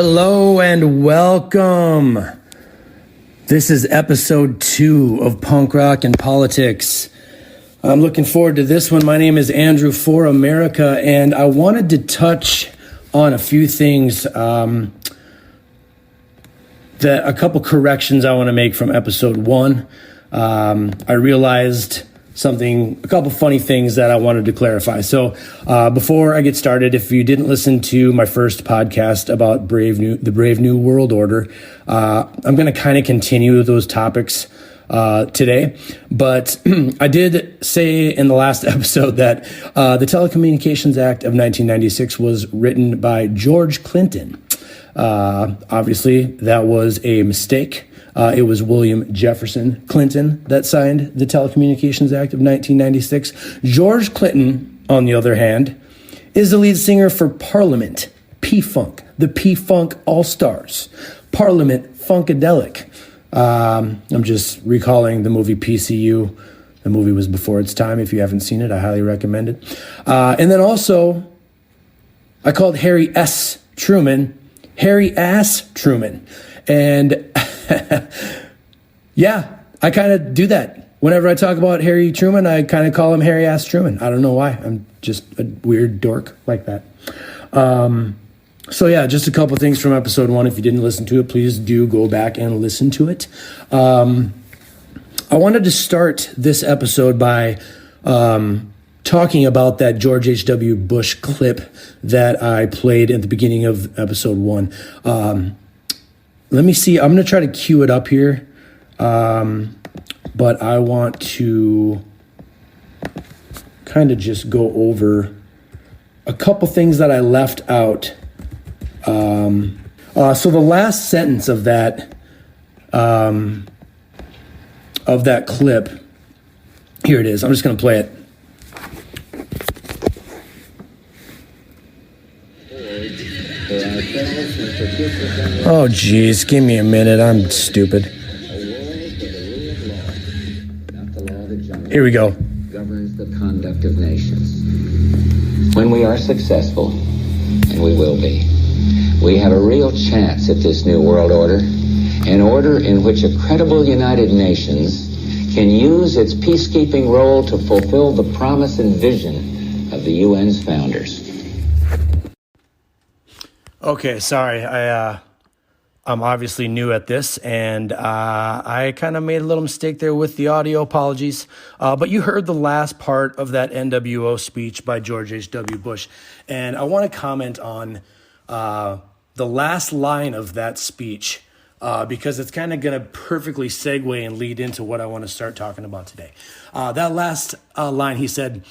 Hello and welcome. This is episode 2 of Punk Rock and Politics. I'm looking forward to this one. My name is Andrew for America, and I wanted to touch on a few things, a couple corrections I want to make from episode 1. I realized a couple funny things that I wanted to clarify. So before I get started, if you didn't listen to my first podcast about the Brave New World Order, I'm going to kind of continue those topics today. But I did say in the last episode that the Telecommunications Act of 1996 was written by George Clinton. Obviously, that was a mistake. It was William Jefferson Clinton that signed the Telecommunications Act of 1996. George Clinton, on the other hand, is the lead singer for Parliament, P-Funk, the P-Funk All-Stars, Parliament Funkadelic. I'm just recalling the movie PCU. The movie was before its time. If you haven't seen it, I highly recommend it. And then also, I called Harry S. Truman Harry Ass Truman. And yeah, I kind of do that. Whenever I talk about Harry Truman, I kind of call him Harry Ass Truman. I don't know why. I'm just a weird dork like that. So yeah, just a couple things from episode 1. If you didn't listen to it, please do go back and listen to it. I wanted to start this episode by talking about that George H.W. Bush clip that I played at the beginning of episode 1. Let me see. I'm going to try to cue it up here. But I want to kind of just go over a couple things that I left out. So the last sentence of that clip, here it is. I'm just going to play it. Oh, geez. Give me a minute. I'm stupid. Here we go. Governs the conduct of nations. When we are successful, and we will be, we have a real chance at this new world order, an order in which a credible United Nations can use its peacekeeping role to fulfill the promise and vision of the UN's founders. Okay, sorry. I'm obviously new at this, and I kind of made a little mistake there with the audio. Apologies. But you heard the last part of that NWO speech by George H.W. Bush, and I want to comment on the last line of that speech because it's kind of going to perfectly segue and lead into what I want to start talking about today. That last line, he said,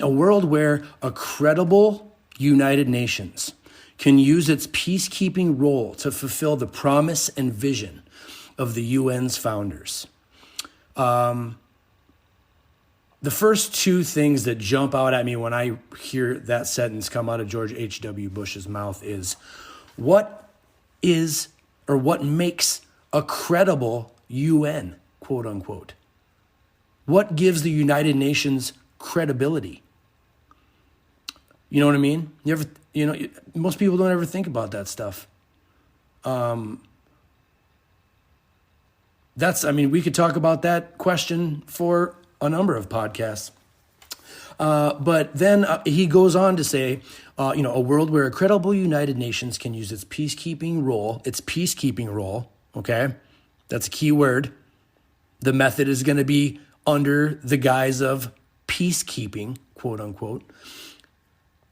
a world where a credible United Nations can use its peacekeeping role to fulfill the promise and vision of the UN's founders. The first two things that jump out at me when I hear that sentence come out of George H.W. Bush's mouth is, what makes a credible UN, quote unquote? What gives the United Nations credibility? You know what I mean? Most people don't ever think about that stuff. We could talk about that question for a number of podcasts. But then he goes on to say, a world where a credible United Nations can use its peacekeeping role, okay? That's a key word. The method is going to be under the guise of peacekeeping, quote unquote.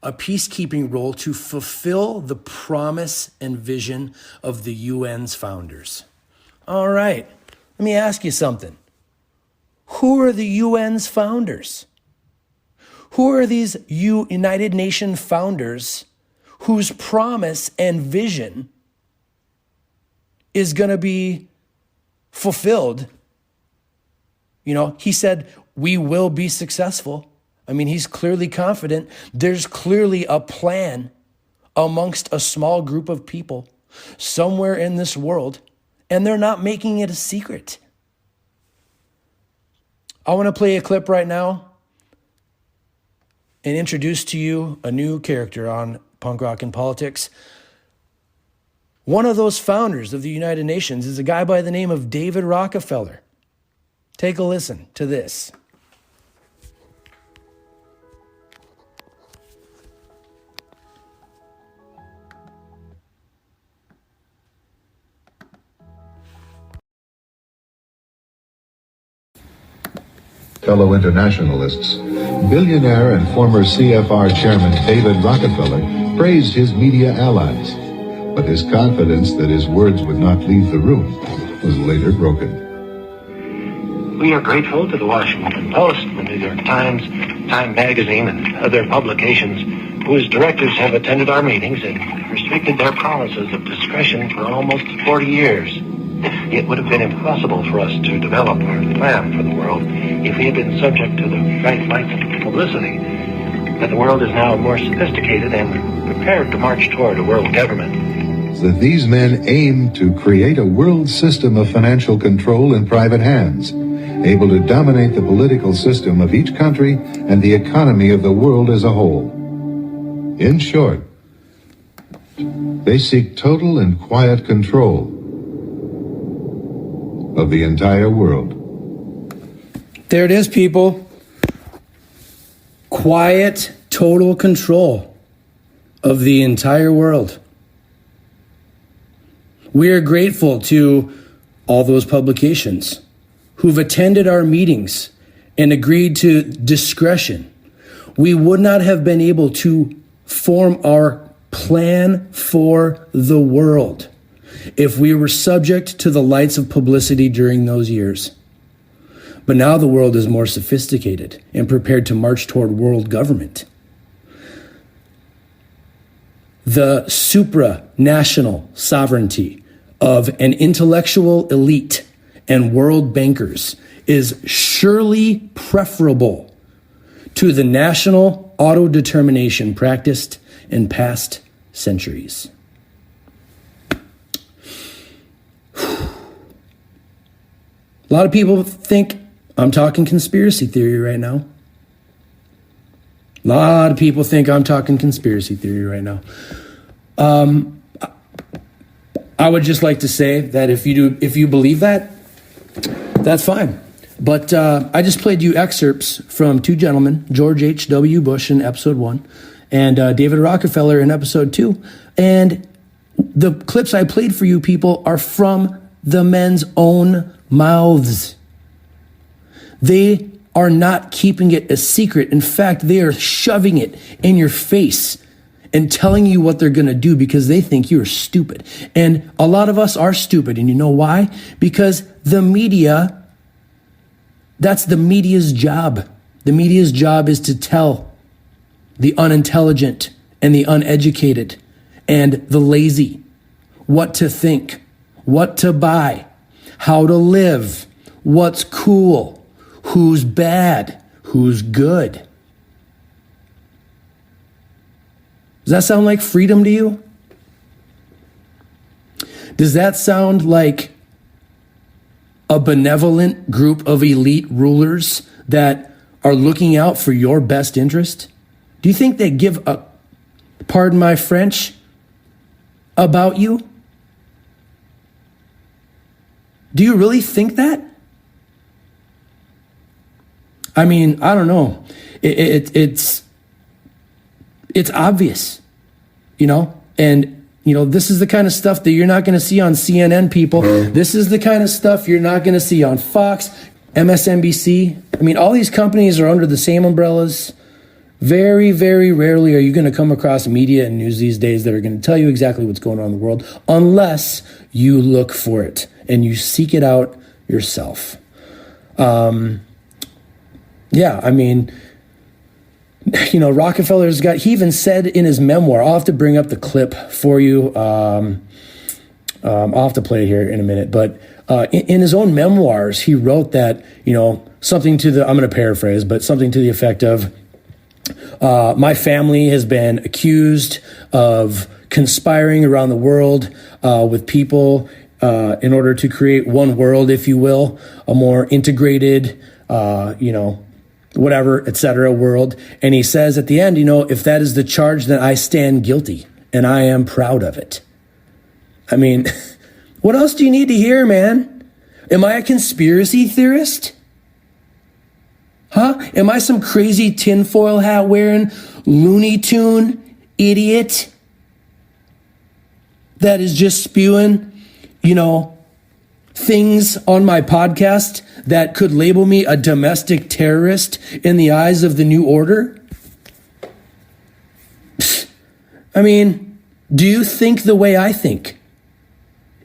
A peacekeeping role to fulfill the promise and vision of the UN's founders. All right, let me ask you something. Who are the UN's founders? Who are these United Nations founders whose promise and vision is going to be fulfilled? He said, we will be successful. He's clearly confident. There's clearly a plan amongst a small group of people somewhere in this world, and they're not making it a secret. I want to play a clip right now and introduce to you a new character on Punk Rock and Politics. One of those founders of the United Nations is a guy by the name of David Rockefeller. Take a listen to this. Fellow internationalists, billionaire and former CFR chairman David Rockefeller praised his media allies, but his confidence that his words would not leave the room was later broken. We are grateful to the Washington Post, the New York Times, Time Magazine, and other publications whose directors have attended our meetings and restricted their promises of discretion for almost 40 years. It would have been impossible for us to develop our plan for the world if we had been subject to the bright lights of publicity. But the world is now more sophisticated and prepared to march toward a world government. That these men aim to create a world system of financial control in private hands, able to dominate the political system of each country and the economy of the world as a whole. In short, they seek total and quiet control of the entire world. There it is, people. Quiet, total control of the entire world. We are grateful to all those publications who've attended our meetings and agreed to discretion. We would not have been able to form our plan for the world if we were subject to the lights of publicity during those years. But now the world is more sophisticated and prepared to march toward world government. The supranational sovereignty of an intellectual elite and world bankers is surely preferable to the national autodetermination practiced in past centuries. A lot of people think I'm talking conspiracy theory right now. A lot of people think I'm talking conspiracy theory right now. I would just like to say that if you believe that, that's fine. But I just played you excerpts from two gentlemen, George H.W. Bush in episode 1 and David Rockefeller in episode 2. And the clips I played for you people are from the men's own mouths. They are not keeping it a secret. In fact, they are shoving it in your face and telling you what they're going to do because they think you're stupid. And a lot of us are stupid. And you know why? Because the media, that's the media's job. The media's job is to tell the unintelligent and the uneducated and the lazy what to think, what to buy, how to live, what's cool, who's bad, who's good. Does that sound like freedom to you? Does that sound like a benevolent group of elite rulers that are looking out for your best interest? Do you think they give a, pardon my French, about you? Do you really think that? I mean, I don't know. It's obvious, and this is the kind of stuff that you're not going to see on CNN, people. This is the kind of stuff you're not going to see on Fox, MSNBC. I mean, all these companies are under the same umbrellas. Very, very rarely are you going to come across media and news these days that are going to tell you exactly what's going on in the world, unless you look for it and you seek it out yourself. Rockefeller's he even said in his memoir, I'll have to bring up the clip for you. I'll have to play it here in a minute, but in his own memoirs, he wrote that, something to I'm going to paraphrase, but something to the effect of, my family has been accused of conspiring around the world with people in order to create one world, if you will, a more integrated, whatever, etc. world. And he says at the end, if that is the charge, then I stand guilty and I am proud of it. I mean, what else do you need to hear, man? Am I a conspiracy theorist? Huh? Am I some crazy tinfoil hat wearing Looney Tune idiot that is just spewing, things on my podcast that could label me a domestic terrorist in the eyes of the New Order? I mean, do you think the way I think?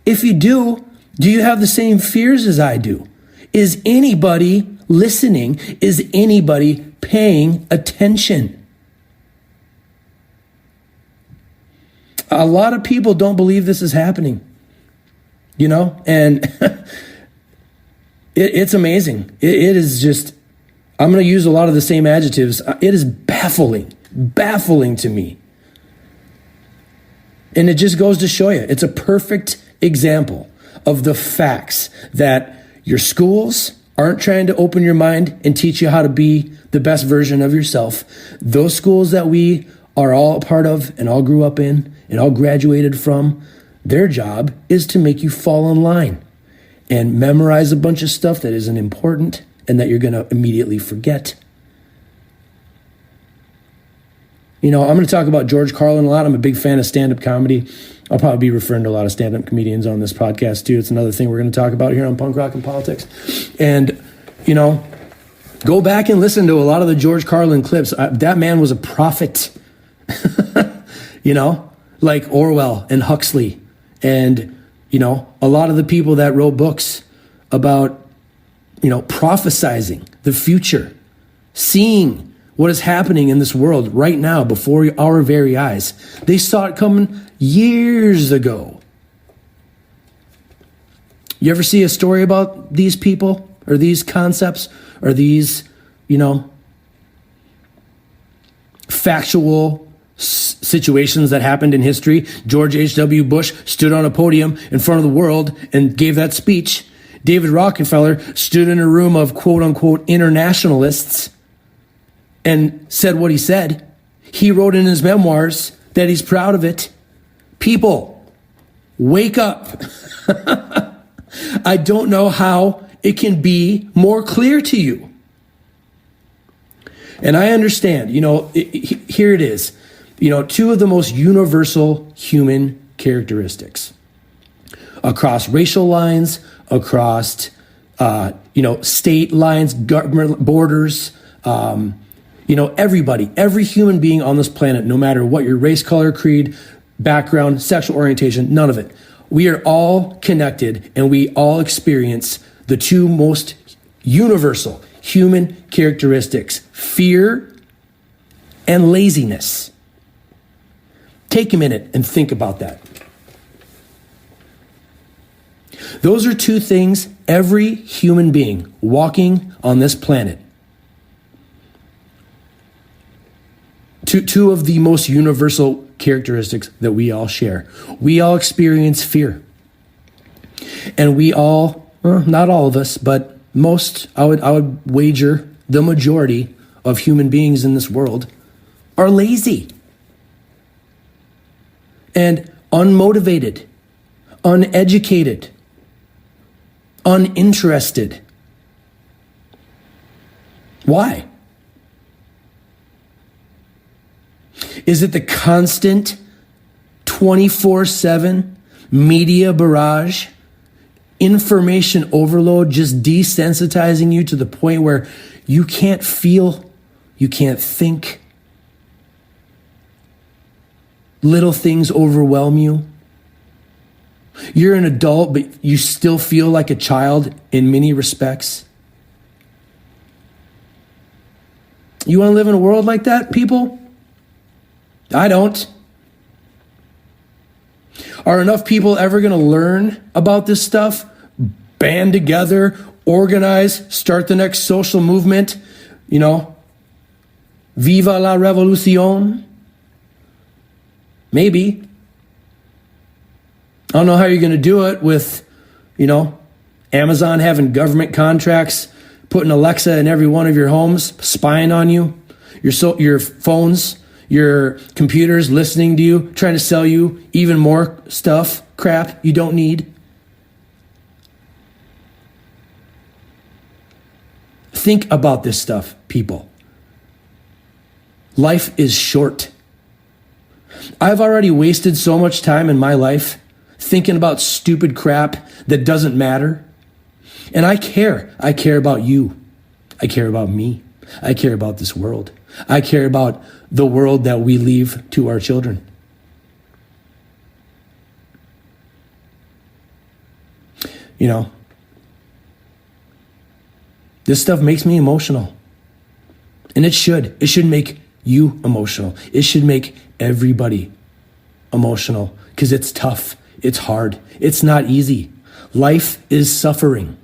If you do you have the same fears as I do? Is anybody listening? Is anybody paying attention? A lot of people don't believe this is happening, and it's amazing. It is just, I'm going to use a lot of the same adjectives. It is baffling to me. And it just goes to show you, it's a perfect example of the facts that your schools aren't trying to open your mind and teach you how to be the best version of yourself. Those schools that we are all a part of and all grew up in and all graduated from, their job is to make you fall in line and memorize a bunch of stuff that isn't important and that you're going to immediately forget. I'm going to talk about George Carlin a lot. I'm a big fan of stand-up comedy. I'll probably be referring to a lot of stand-up comedians on this podcast too. It's another thing we're going to talk about here on Punk Rock and Politics. And, go back and listen to a lot of the George Carlin clips. That man was a prophet, like Orwell and Huxley. And, a lot of the people that wrote books about, prophesizing the future, seeing what is happening in this world right now before our very eyes. They saw it coming years ago. You ever see a story about these people or these concepts or these, factual situations that happened in history? George H.W. Bush stood on a podium in front of the world and gave that speech. David Rockefeller stood in a room of quote unquote internationalists and said what he said. He wrote in his memoirs that he's proud of it. People, wake up. I don't know how it can be more clear to you. And I understand, here it is, two of the most universal human characteristics across racial lines, across, state lines, government borders, everybody, every human being on this planet, no matter what your race, color, creed, background, sexual orientation, none of it. We are all connected and we all experience the two most universal human characteristics, fear and laziness. Take a minute and think about that. Those are two things every human being walking on this planet, two of the most universal characteristics that we all share. We all experience fear. And we all, not all of us, but most, I would wager the majority of human beings in this world are lazy and unmotivated, uneducated, uninterested. Why? Is it the constant 24/7 media barrage, information overload, just desensitizing you to the point where you can't feel, you can't think? Little things overwhelm you. You're an adult, but you still feel like a child in many respects. You want to live in a world like that, people? I don't. Are enough people ever going to learn about this stuff, band together, organize, start the next social movement, Viva la revolución? Maybe. I don't know how you're going to do it with, Amazon having government contracts, putting Alexa in every one of your homes, spying on you, your phones, your computers listening to you, trying to sell you even more stuff. crap you don't need. Think about this stuff, people. Life is short. I've already wasted so much time in my life thinking about stupid crap that doesn't matter. And I care. I care about you. I care about me. I care about this world. I care about the world that we leave to our children. You know, this stuff makes me emotional. And it should. It should make you emotional. It should make everybody emotional because it's tough. It's hard. It's not easy. Life is suffering.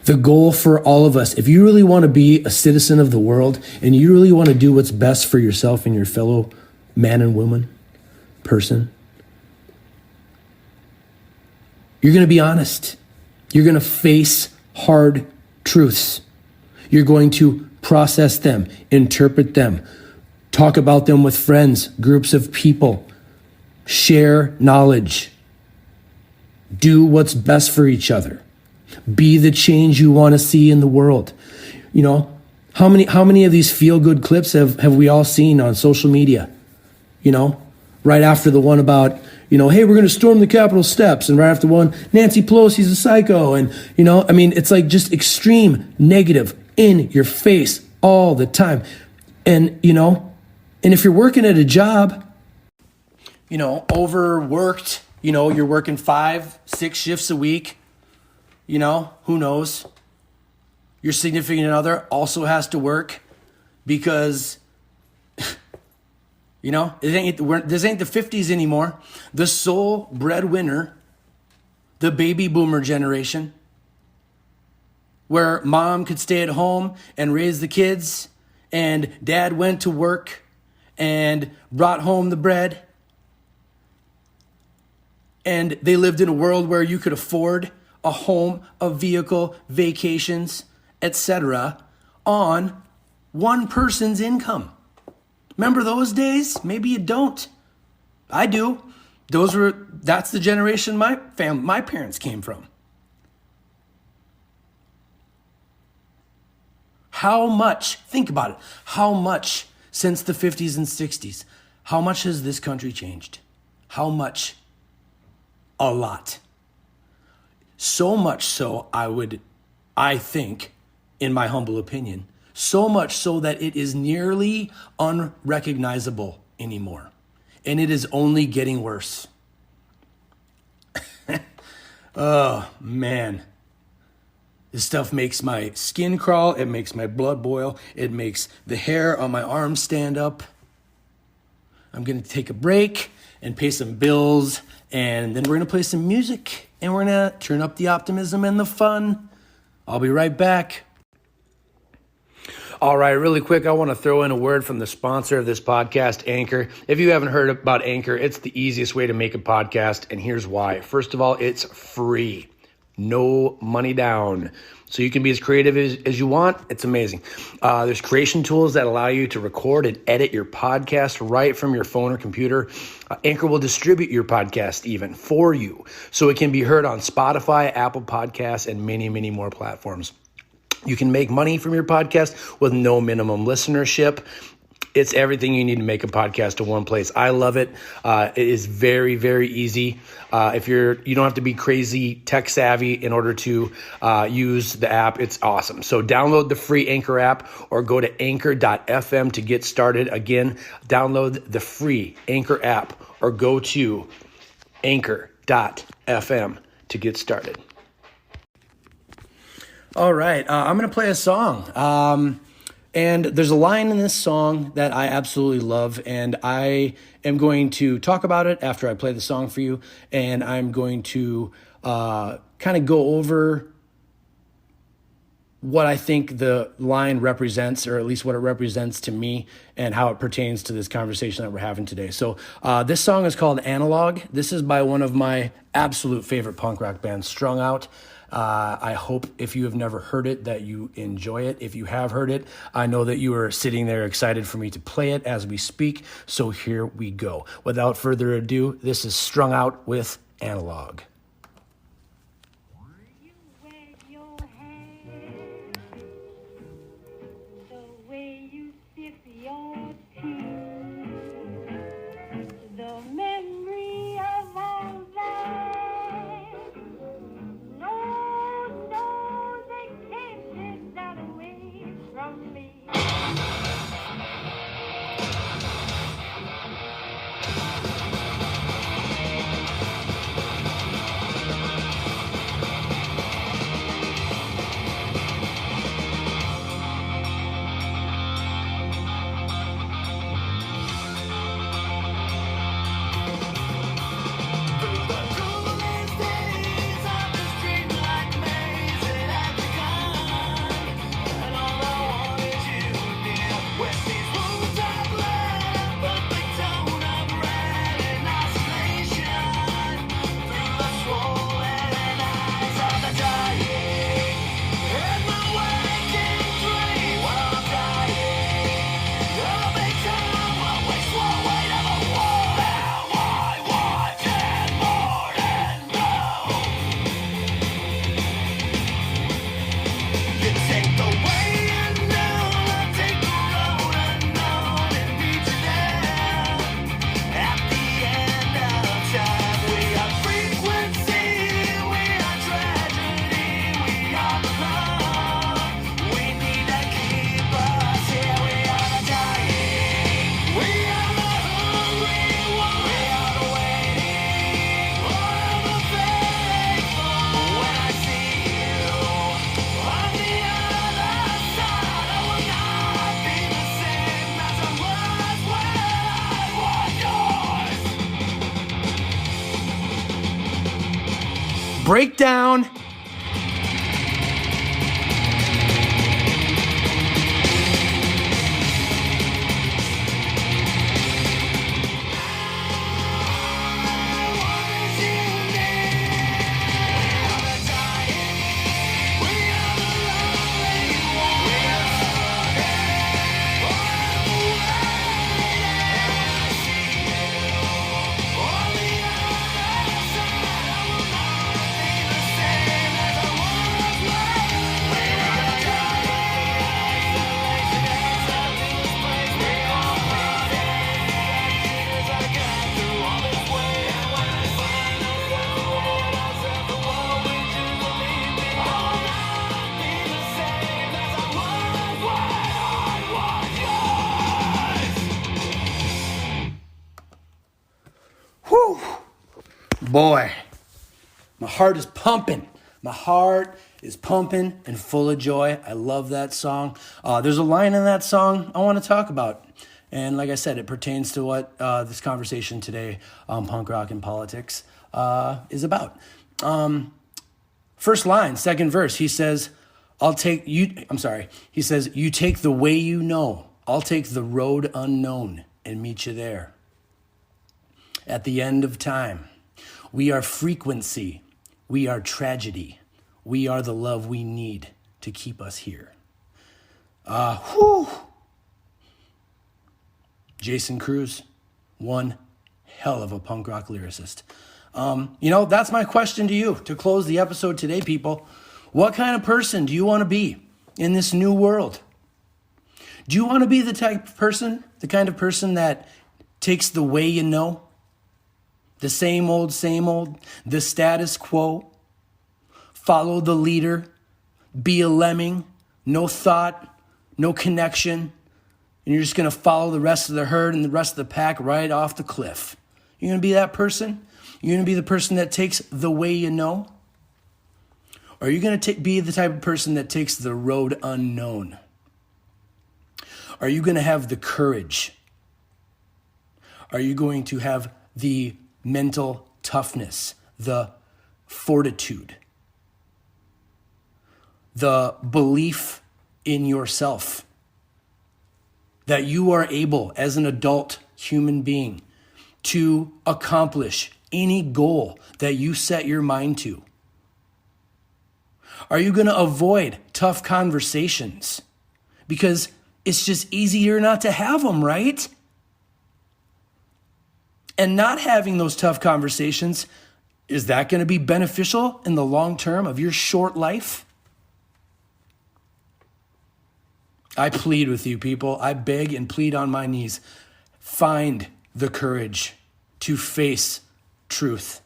The goal for all of us, if you really want to be a citizen of the world and you really want to do what's best for yourself and your fellow man and woman, person, you're going to be honest. You're going to face hard truths. You're going to process them, interpret them, talk about them with friends, groups of people, share knowledge, do what's best for each other, be the change you want to see in the world. You know, how many of these feel-good clips have we all seen on social media? You know, right after the one about, you know, hey, we're going to storm the Capitol steps. And right after one, Nancy Pelosi's a psycho. And, you know, I mean, it's like just extreme negative in your face all the time. And, you know, and if you're working at a job, you know, overworked, you know, you're working 5-6 shifts a week, you know, who knows? Your significant other also has to work because, you know, this ain't the 50s anymore. The sole breadwinner, the baby boomer generation, where mom could stay at home and raise the kids, and dad went to work and brought home the bread. And they lived in a world where you could afford a home, a vehicle, vacations, etc. on one person's income. Remember those days? Maybe you don't. I do. That's the generation my parents came from. How much, think about it, how much since the 50s and 60s, how much has this country changed? How much? A lot. So much so, I think, in my humble opinion, so much so that it is nearly unrecognizable anymore. And it is only getting worse. Oh, man. This stuff makes my skin crawl. It makes my blood boil. It makes the hair on my arms stand up. I'm going to take a break and pay some bills. And then we're going to play some music. And we're going to turn up the optimism and the fun. I'll be right back. All right, really quick, I want to throw in a word from the sponsor of this podcast, Anchor. If you haven't heard about Anchor, it's the easiest way to make a podcast, and here's why. First of all, it's free. No money down. So you can be as creative as you want. It's amazing. There's creation tools that allow you to record and edit your podcast right from your phone or computer. Anchor will distribute your podcast even for you, so it can be heard on Spotify, Apple Podcasts, and many, many more platforms. You can make money from your podcast with no minimum listenership. It's everything you need to make a podcast in one place. I love it. It is very, very easy. You don't have to be crazy tech savvy in order to use the app. It's awesome. So download the free Anchor app or go to anchor.fm to get started. Again, download the free Anchor app or go to anchor.fm to get started. All right, I'm going to play a song. And there's a line in this song that I absolutely love, and I am going to talk about it after I play the song for you, and I'm going to kind of go over what I think the line represents, or at least what it represents to me, and how it pertains to this conversation that we're having today. So this song is called Analog. This is by one of my absolute favorite punk rock bands, Strung Out. I hope if you have never heard it that you enjoy it. If you have heard it, I know that you are sitting there excited for me to play it as we speak. So here we go. Without further ado, this is Strung Out with Analog. You wave your hand, the way you sip your tea, the memory of all that. No, they can't take that away from me. Breakdown. Whew. Boy, my heart is pumping. My heart is pumping and full of joy. I love that song. There's a line in that song I want to talk about. And like I said, it pertains to what this conversation today on punk rock and politics is about. First line, second verse, he says, he says, you take the way you know. I'll take the road unknown and meet you there. At the end of time, we are frequency. We are tragedy. We are the love we need to keep us here. Jason Cruz, one hell of a punk rock lyricist. That's my question to you to close the episode today, people. What kind of person do you want to be in this new world? Do you want to be the kind of person that takes the way you know? The same old, the status quo, follow the leader, be a lemming, no thought, no connection, and you're just going to follow the rest of the herd and the rest of the pack right off the cliff. You're going to be that person? You're going to be the person that takes the way you know? Or are you going to be the type of person that takes the road unknown? Are you going to have the courage? Are you going to have the mental toughness, the fortitude, the belief in yourself that you are able as an adult human being to accomplish any goal that you set your mind to? Are you going to avoid tough conversations? Because it's just easier not to have them, right? And not having those tough conversations, is that going to be beneficial in the long term of your short life? I plead with you, people. I beg and plead on my knees. Find the courage to face truth.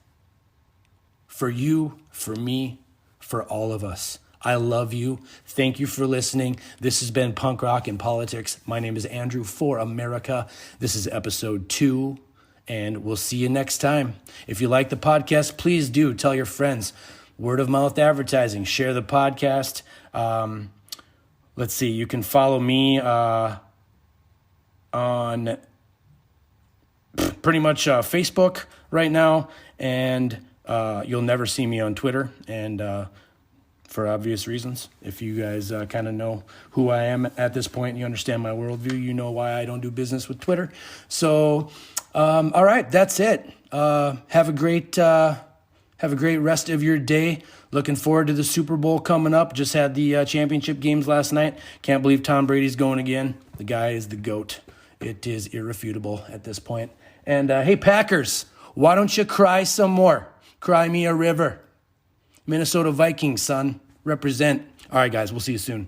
For you, for me, for all of us. I love you. Thank you for listening. This has been Punk Rock and Politics. My name is Andrew for America. This is episode 2, and we'll see you next time. If you like the podcast, please do tell your friends. Word of mouth advertising. Share the podcast. Let's see. You can follow me on pretty much Facebook right now, and you'll never see me on Twitter, and for obvious reasons. If you guys kind of know who I am at this point and you understand my worldview, you know why I don't do business with Twitter. So, all right, that's it. Have a great rest of your day. Looking forward to the Super Bowl coming up. Just had the championship games last night. Can't believe Tom Brady's going again. The guy is the GOAT. It is irrefutable at this point. And hey, Packers, why don't you cry some more? Cry me a river. Minnesota Vikings, son. Represent. All right, guys, we'll see you soon.